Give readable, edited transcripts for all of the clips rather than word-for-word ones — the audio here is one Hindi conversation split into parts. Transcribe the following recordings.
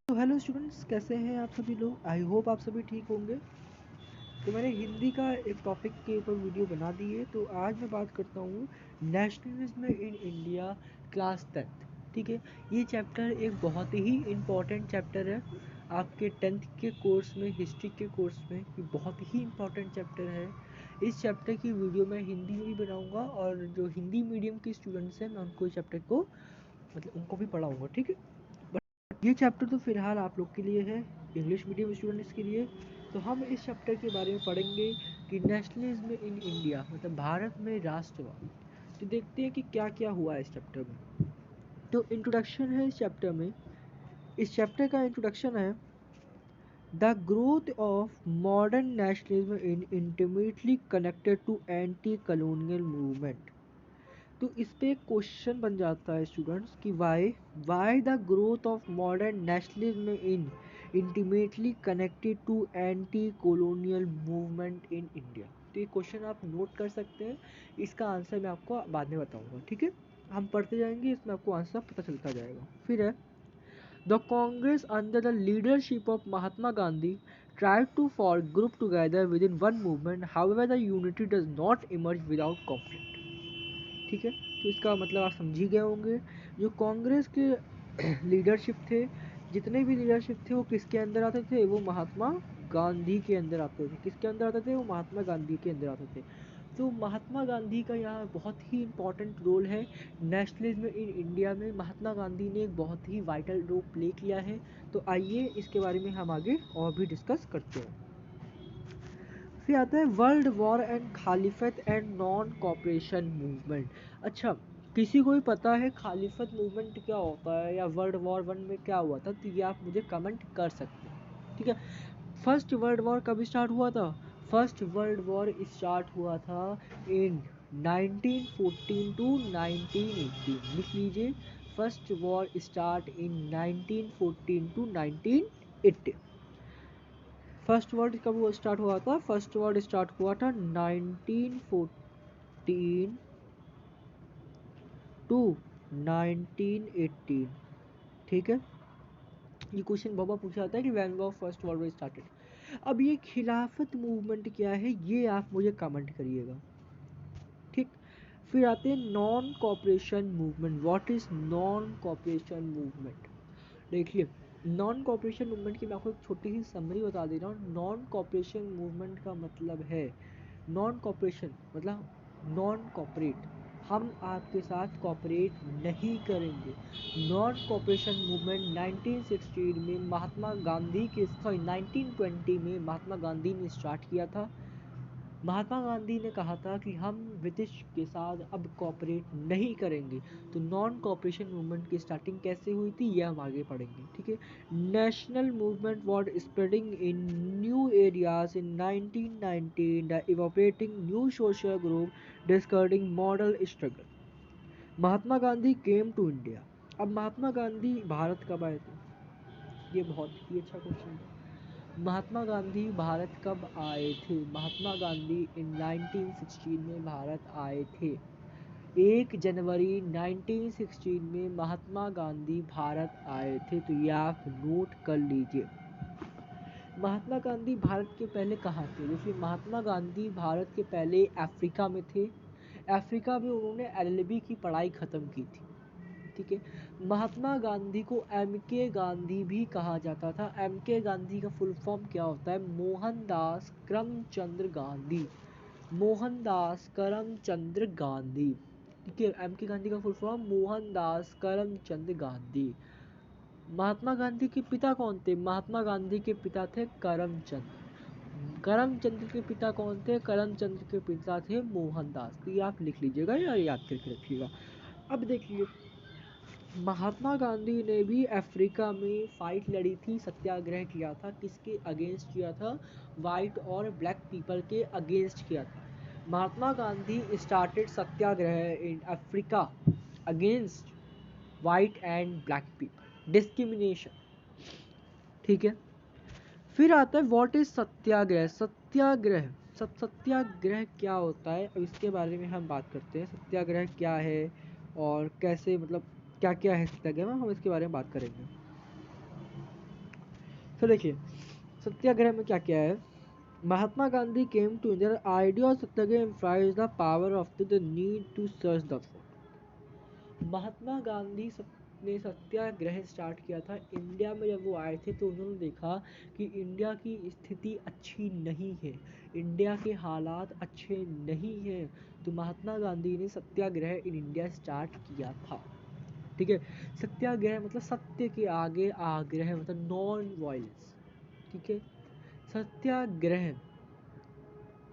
तो हेलो स्टूडेंट्स, कैसे हैं आप सभी लोग। आई होप आप सभी ठीक होंगे। तो मैंने हिंदी का एक टॉपिक के ऊपर वीडियो बना दी है। तो आज मैं बात करता हूँ nationalism in India, class 10th। ठीक है, ये चैप्टर एक बहुत ही इम्पॉर्टेंट चैप्टर है आपके 10th के कोर्स में, हिस्ट्री के कोर्स में। ये बहुत ही इम्पॉर्टेंट चैप्टर है। इस चैप्टर की वीडियो मैं हिंदी में भी बनाऊँगा और जो हिंदी मीडियम के स्टूडेंट्स हैं मैं उनको इस चैप्टर को उनको भी पढ़ाऊँगा। ठीक है, ये चैप्टर तो फिलहाल आप लोग के लिए है, इंग्लिश मीडियम स्टूडेंट्स के लिए। तो हम इस चैप्टर के बारे में पढ़ेंगे कि नेशनलिज्म इन इंडिया, मतलब भारत में राष्ट्रवाद। तो देखते हैं कि क्या क्या हुआ है इस चैप्टर में। तो इंट्रोडक्शन है इस चैप्टर में। इस चैप्टर का इंट्रोडक्शन है the growth of modern nationalism in intimately connected to anti colonial movement. तो इस पे एक क्वेश्चन बन जाता है स्टूडेंट्स कि why the growth of modern nationalism in intimately connected to anti colonial movement in India. तो ये क्वेश्चन आप नोट कर सकते हैं, इसका आंसर मैं आपको बाद में बताऊंगा। ठीक है, हम पढ़ते जाएंगे, इसमें आपको आंसर पता चलता जाएगा। फिर है the Congress under the leadership of Mahatma Gandhi tried to form group together within one movement, however the unity does not emerge without conflict। ठीक है, तो इसका मतलब आप समझ ही गए होंगे। जो कांग्रेस के लीडरशिप थे, जितने भी लीडरशिप थे वो किसके अंदर आते थे, वो महात्मा गांधी के अंदर आते थे। किसके अंदर आते थे, वो महात्मा गांधी के अंदर आते थे। तो महात्मा गांधी का यहाँ बहुत ही इम्पोर्टेंट रोल है नेशनलिज्म इन इंडिया में। महात्मा गांधी ने एक बहुत ही वाइटल रोल प्ले किया है। तो आइए इसके बारे में हम आगे और भी डिस्कस करते हैं। फिर आता है world war and Khilafat and non cooperation movement. अच्छा, किसी को भी पता है खालिफत मूवमेंट क्या होता है या वर्ल्ड वॉर 1 में क्या हुआ था, तो ये आप मुझे कमेंट कर सकते हैं। ठीक है, फर्स्ट वर्ल्ड वॉर कब स्टार्ट हुआ था। फर्स्ट वर्ल्ड वॉर स्टार्ट हुआ था इन 1914 टू 1918। लिख लीजिए, first war start in 1914 to 1918। First world कब वो स्टार्ट हुआ था, फर्स्ट वर्ल्ड स्टार्ट हुआ था 1914 टू 1918। ठीक है, ये क्वेश्चन बाबा पूछा जाता है कि when was first world war started. अब ये खिलाफत मूवमेंट क्या है, ये आप मुझे कमेंट करिएगा। ठीक, फिर आते हैं non cooperation movement. What is non cooperation movement. देखिए, नॉन कॉपरेशन मूवमेंट की मैं आपको एक छोटी सी समरी बता दे रहा हूँ। नॉन कॉपरेशन मूवमेंट का मतलब है, नॉन कॉपरेशन मतलब नॉन कॉपरेट, हम आपके साथ कॉपरेट नहीं करेंगे। नॉन कॉपरेशन मूवमेंट 1916 में महात्मा गांधी के 1920 में महात्मा गांधी ने स्टार्ट किया था। महात्मा गांधी ने कहा था कि हम ब्रिटिश के साथ अब कॉपरेट नहीं करेंगे। तो नॉन कॉपरेशन मूवमेंट की स्टार्टिंग कैसे हुई थी, ये हम आगे पढ़ेंगे। ठीक है, national movement was spreading in new areas in 1919, the evaporating new social group discarding model struggle. Mahatma Gandhi came to India. अब महात्मा गांधी भारत कब आए थे, ये बहुत ही अच्छा क्वेश्चन है। महात्मा गांधी भारत कब आए थे। महात्मा गांधी इन 1916 में भारत आए थे। 1 जनवरी 1916 में महात्मा गांधी भारत आए थे। तो ये आप नोट कर लीजिए। महात्मा गांधी भारत के पहले कहाँ थे। देखिए, महात्मा गांधी भारत के पहले अफ्रीका में थे। अफ्रीका में उन्होंने एलएलबी की पढ़ाई ख़त्म की थी। ठीक है, महात्मा गांधी को एम के गांधी भी कहा जाता था। एम के गांधी का फुल फॉर्म क्या होता है, मोहनदास करमचंद गांधी। मोहनदास करमचंद गांधी। ठीक है, एम के गांधी का फुल फॉर्म मोहनदास करमचंद गांधी। महात्मा गांधी के पिता कौन थे, महात्मा गांधी के पिता थे करमचंद। करमचंद के पिता कौन थे, करमचंद के पिता थे मोहनदास। तो ये आप लिख लीजिएगा या याद करके रखिएगा। अब देखिए, महात्मा गांधी ने भी अफ्रीका में फाइट लड़ी थी, सत्याग्रह किया था। किसके अगेंस्ट किया था, वाइट और ब्लैक पीपल के अगेंस्ट किया था। Mahatma Gandhi started satyagraha in Africa against white and black people, discrimination. ठीक है, फिर आता है व्हाट इज सत्याग्रह। सत्याग्रह, सत्याग्रह क्या होता है, अब इसके बारे में हम बात करते हैं। सत्याग्रह क्या है और कैसे, मतलब क्या क्या है सत्याग्रह में, हम इसके बारे में बात करेंगे। तो देखिए सत्याग्रह में क्या क्या है। Mahatma Gandhi came to India, idea of satyagraha emphasize the power of the need to search the food. Mahatma Gandhi ने सत्याग्रह स्टार्ट किया था इंडिया में। जब वो आए थे तो उन्होंने देखा कि इंडिया की स्थिति अच्छी नहीं है, इंडिया के हालात अच्छे नहीं हैं, तो महात्मा गांधी ने सत्याग्रह इन इंडिया स्टार्ट किया था। ठीक है, सत्याग्रह मतलब सत्य के आगे आग्रह, मतलब नॉन वायलेंस। ठीक है, सत्याग्रह।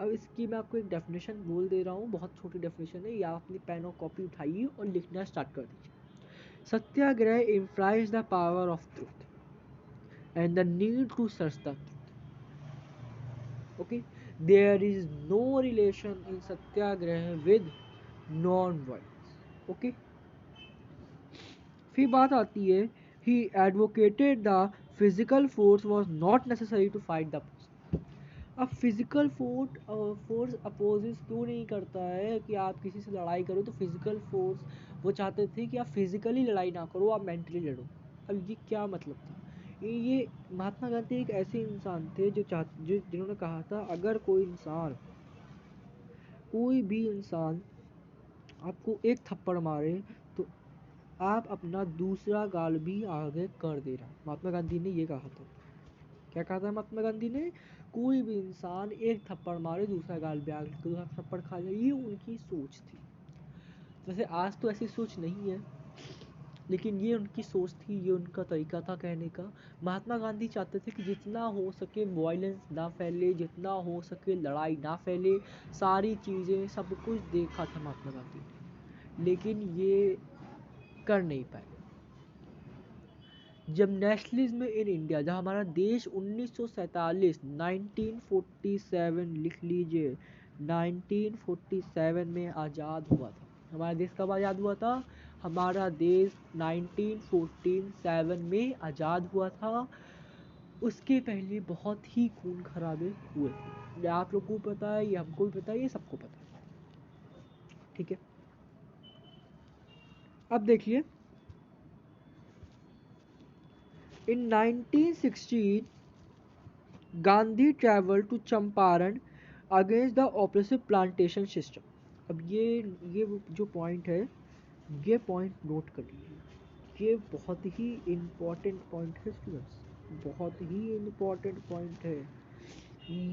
अब इसकी मैं आपको एक डेफिनेशन बोल दे रहा हूँ, बहुत छोटी डेफिनेशन है, या अपनी पेन और कॉपी उठाइए और लिखना स्टार्ट कर दीजिए। सत्याग्रह implies the power of truth and the need to search the truth. Okay, there is no relation in Satyagraha with non-violence. Okay, फिर बात आती है he advocated the physical force was not necessary to fight the person. अब फिजिकल फोर्स अपोजिस क्यों नहीं करता है कि आप किसी से लड़ाई करो, तो फिजिकल फोर्स वो चाहते थे कि आप फिजिकली लड़ाई ना करो, आप मेंटली लड़ो। अब ये क्या मतलब था, ये महात्मा गांधी एक ऐसे इंसान थे जो जिन्होंने कहा था अगर कोई भी इंसान आपको एक थप्पड़ मारे तो आप अपना दूसरा गाल भी आगे कर देना। महात्मा गांधी ने ये कहा था। क्या कहा था महात्मा गांधी ने, कोई भी इंसान एक थप्पड़ मारे दूसरा गाल भी आगे, दूसरा थप्पड़ खा जाए, ये उनकी सोच थी। वैसे आज तो ऐसी सोच नहीं है, लेकिन ये उनकी सोच थी, ये उनका तरीका था कहने का। महात्मा गांधी चाहते थे कि जितना हो सके वायलेंस ना फैले, जितना हो सके लड़ाई ना फैले, सारी चीज़ें सब कुछ देखा था महात्मा गांधी ने, लेकिन ये कर नहीं पाए। जब नेशनलिज्म in इंडिया, जब हमारा देश 1947 1947 लिख लीजिए, 1947 में आज़ाद हुआ था। हमारा देश कब आज़ाद हुआ था, हमारा देश 1947 में आज़ाद हुआ था। उसके पहले बहुत ही खून खराबे हुए थे, ये आप लोगों को पता है, ये हमको भी पता है, ये सबको पता है। ठीक है, अब देखिए in 1916 Gandhi travel to Champaran against the oppressive plantation system. अब ये जो पॉइंट है, ये पॉइंट नोट कर लीजिए, ये बहुत ही इम्पोर्टेंट पॉइंट है स्टूडेंट्स, बहुत ही इम्पोर्टेंट पॉइंट है।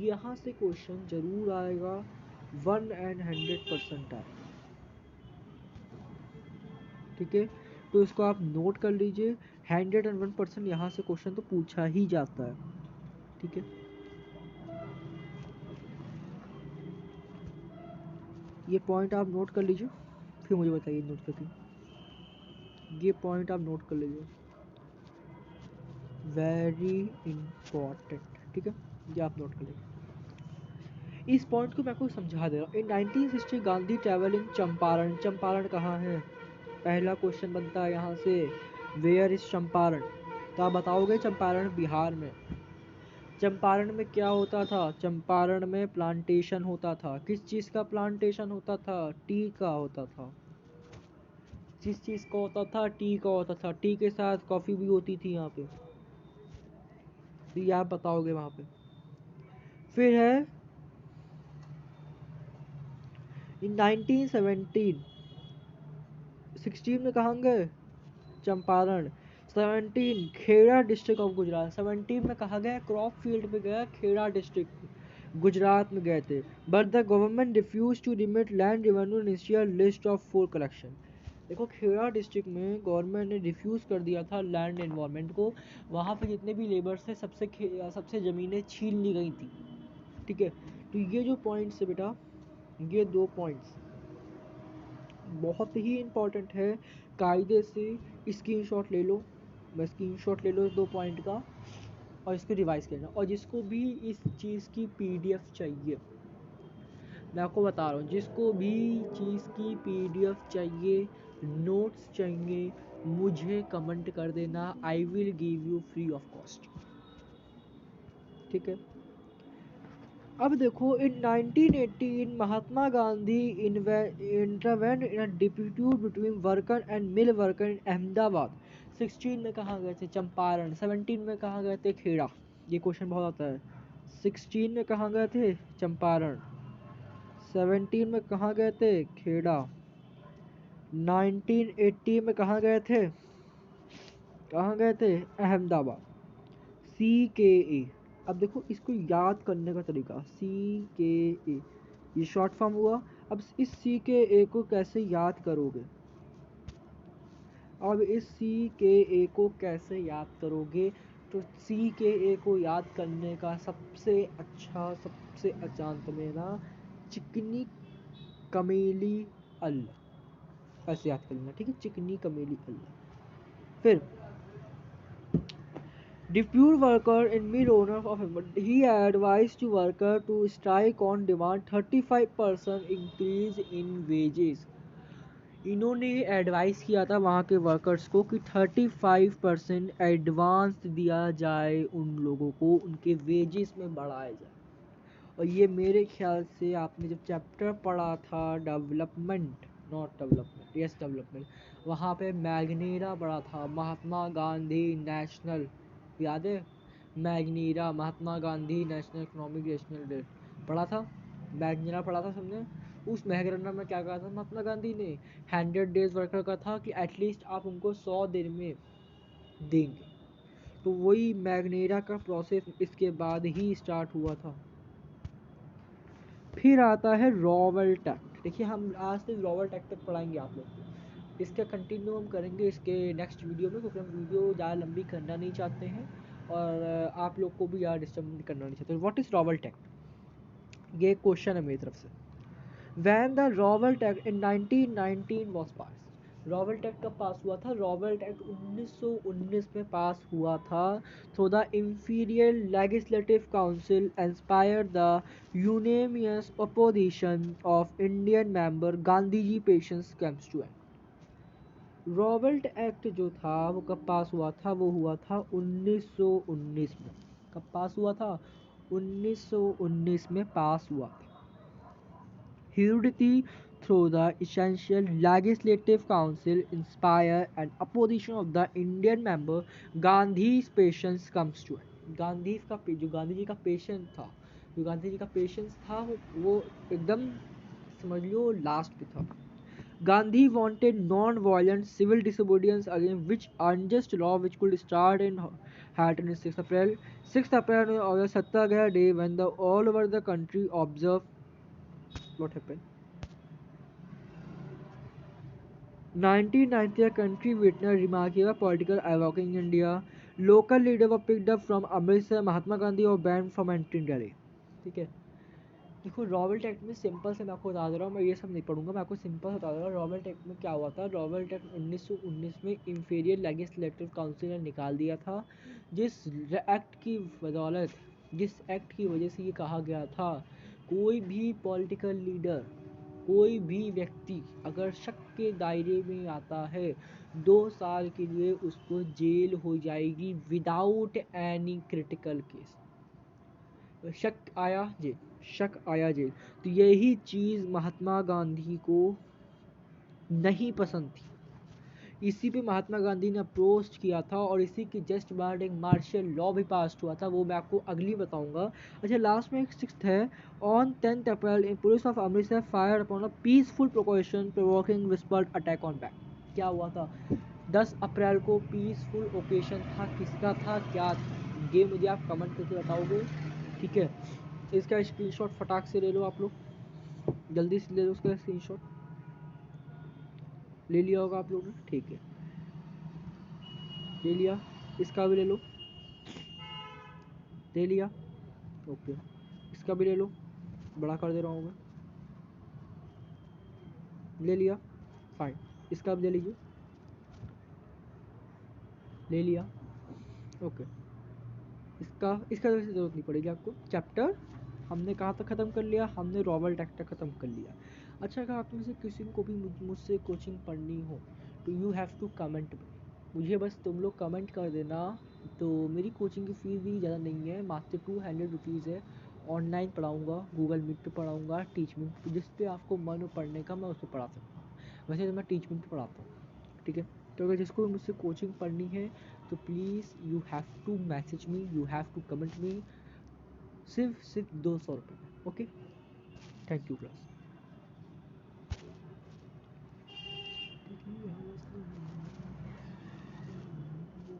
यहाँ से क्वेश्चन जरूर आएगा, 100% आएगा। ठीक है, तो इसको आप नोट कर लीजिए, 101% यहाँ से क्वेश्चन तो पूछा ही जाता है। ठीक है, ये पॉइंट आप नोट कर लीजिए, फिर मुझे बताइए नोट करके। ये पॉइंट आप नोट कर लीजिए, वेरी इंपॉर्टेंट। ठीक है, ये आप नोट कर लीजिए। इस पॉइंट को मैं आपको समझा दे रहा हूँ। इन 1960 गांधी ट्रैवल इन चंपारण। चंपारण कहाँ है, पहला क्वेश्चन बनता है यहाँ से, वेयर इज चंपारण। तो आप बताओगे चंपारण बिहार में। चंपारण में क्या होता था, चंपारण में प्लांटेशन होता था। किस चीज़ का प्लांटेशन होता था, टी का होता था। जिस चीज़ का होता था, टी का होता था। टी के साथ कॉफ़ी भी होती थी यहाँ पे, तो ये आप बताओगे वहाँ पे। फिर है इन 1917 16 में कहाँ गए, चंपारण। 17 Kheda district of Gujarat. 17 में कहा गया, क्रॉप फील्ड में गया, खेड़ा डिस्ट्रिक्ट गुजरात में गए थे। But the government refuse to remit land revenue initial list of food collection. देखो खेड़ा डिस्ट्रिक्ट में गवर्नमेंट ने रिफ्यूज़ कर दिया था लैंड एनवायरनमेंट को, वहाँ पे जितने भी लेबर्स थे सबसे ज़मीनें छीन ली गई थी। ठीक है, तो ये जो पॉइंट्स है बेटा, ये 2 पॉइंट्स बहुत ही इम्पॉर्टेंट है, कायदे से स्क्रीनशॉट ले लो, मैं स्क्रीनशॉट ले लो 2 पॉइंट का, और इसको रिवाइज करना। और जिसको भी इस चीज़ की पीडीएफ चाहिए, मैं आपको बता रहा हूँ, जिसको भी चीज़ की पीडीएफ चाहिए, नोट्स चाहिए, मुझे कमेंट कर देना, I will give you free of cost. ठीक है, अब देखो in 1918 Mahatma Gandhi intervened in a dispute between worker and mill worker in Ahmedabad. 16 में कहाँ गए थे, चंपारण। 17 में कहाँ गए थे, खेड़ा। ये क्वेश्चन बहुत आता है। 16 में कहाँ गए थे? चंपारण। 17 में कहाँ गए थे? खेड़ा। 1980 में कहाँ गए थे? कहाँ गए थे? अहमदाबाद। CKA। अब देखो इसको याद करने का तरीका, CKA ये शॉर्ट फॉर्म हुआ। अब इस CKA को कैसे याद करोगे? अब इस CKA को कैसे याद करोगे? तो CKA को याद करने का सबसे अच्छा, सबसे आसान मेरा चिकनी कमेली अल्लाह, ऐसे याद कर लेना, ठीक है? चिकनी कमेली अल्लाह। फिर dispute worker in mid owner of he advised to worker to strike on demand 35% increase in wages। इन्होंने एडवाइस किया था वहाँ के वर्कर्स को कि 35% एडवांस दिया जाए उन लोगों को, उनके वेजेस में बढ़ाया जाए। और ये मेरे ख्याल से आपने जब चैप्टर पढ़ा था development, not development, yes development, वहाँ पे मैग्नीरा पढ़ा था, महात्मा गांधी नेशनल, याद है? MGNREGA, Mahatma Gandhi national economic national day पढ़ा था, मैग्नीरा पढ़ा था सबने। उस मैग्नीरा में क्या कहा था महात्मा गांधी ने? 100 डेज वर्कर का था कि एटलीस्ट आप उनको 100 दिन में देंगे। तो वही मैग्नीरा का प्रोसेस इसके बाद ही स्टार्ट हुआ था। फिर आता है रॉवेल्ट एक्ट। देखिए हम आज से रॉवेल्ट एक्ट तक पढ़ाएंगे आप लोग को, इसका कंटिन्यू हम करेंगे इसके नेक्स्ट वीडियो में, क्योंकि हम वीडियो ज़्यादा लंबी करना नहीं चाहते हैं और आप लोग को भी ज़्यादा डिस्टर्ब करना नहीं चाहते। What is Rowlatt act? ये क्वेश्चन है मेरी तरफ से। When the Rowlatt Act in 1919 was passed, रॉवेल्ट act कब पास हुआ था? रॉवेल्ट एक्ट 1919 में पास हुआ था। So the Imperial Legislative Council inspired the unanimous opposition of Indian member Gandhiji Patience comes to end। Rowlatt act जो था वो कब पास हुआ था? वो हुआ था 1919 में। कब पास हुआ था? 1919 में पास हुआ था। Heredity through the essential legislative council inspire and opposition of the Indian member Gandhi's patience comes to end। Gandhi का जो गांधी जी का पेशेंस था, जो गांधी जी का पेशेंस था वो एकदम समझ लो लास्ट पे था। Gandhi wanted non-violent civil disobedience against which unjust law which could start in happened in 6 April। 6 April was a Satyagraha day when the all over the country observed what happened। 1990 a country witnessed remarkable political awakening in India। Local leaders were picked up from Amritsar, Mahatma Gandhi और banned from entering Delhi। ठीक है, देखो रॉवेल्ट एक्ट में सिंपल से मैं आपको बता दे रहा हूँ, मैं ये सब नहीं पढ़ूंगा, मैं आपको सिंपल बता दे रहा हूँ रॉवेल्ट एक्ट में क्या हुआ था। रॉवेल्ट एक्ट 1919 में इंफीरियर लेजिस्लेटिव काउंसिल ने निकाल दिया था, जिस एक्ट की बदौलत, जिस एक्ट की वजह से ये कहा गया था कोई भी पॉलिटिकल लीडर, कोई भी व्यक्ति अगर शक के दायरे में आता है 2 साल के लिए उसको जेल हो जाएगी विदाउट एनी क्रिटिकल केस। शक आया जेल, शक आया जेल। तो यही चीज़ महात्मा गांधी को नहीं पसंद थी, इसी पे महात्मा गांधी ने अप्रोच किया था और इसी के जस्ट बाद एक मार्शल लॉ भी पास हुआ था, वो मैं आपको अगली बताऊंगा। अच्छा लास्ट में एक 6th है। On 10th April in police of Amritsar fire upon a peaceful provocation provoking whispered attack on bank. क्या हुआ था? 10 अप्रैल को पीसफुल ओकेशन था, किसका था, क्या था, ये मुझे आप कमेंट करके बताओगे, ठीक है? इसका स्क्रीनशॉट फटाक से ले लो आप लोग, जल्दी से ले लो उसका स्क्रीनशॉट। ले लिया होगा आप लोगों ने, ठीक है ले लिया। इसका भी ले लो, ले लिया, ओके। इसका भी ले लो, बड़ा कर दे रहा हूँ मैं, ले लिया, फाइन। इसका भी ले लीजिए, ले लिया, ओके। इसका इसका जरूरत नहीं पड़ेगी आपको। चैप्टर हमने कहाँ तक ख़त्म कर लिया? हमने रॉवेल्ट एक्ट तक ख़त्म कर लिया। अच्छा अगर आप में से किसी को भी मुझसे कोचिंग पढ़नी हो तो यू हैव टू कमेंट, मुझे बस तुम लोग कमेंट कर देना। तो मेरी कोचिंग की फ़ीस भी ज़्यादा नहीं है, मात्र 200 रुपीज़ है। ऑनलाइन पढ़ाऊँगा, गूगल मीट पे पढ़ाऊँगा, टीचमेंट पे, जिस पे आपको मन हो पढ़ने का मैं उस पर पढ़ा सकता हूँ। वैसे तो मैं टीचमेंट पे पढ़ाता हूँ, ठीक है? तो अगर जिसको भी मुझसे कोचिंग पढ़नी है तो please you have to message me, you have to comment me, सिर्फ 200 रुपये में। Okay, thank you class.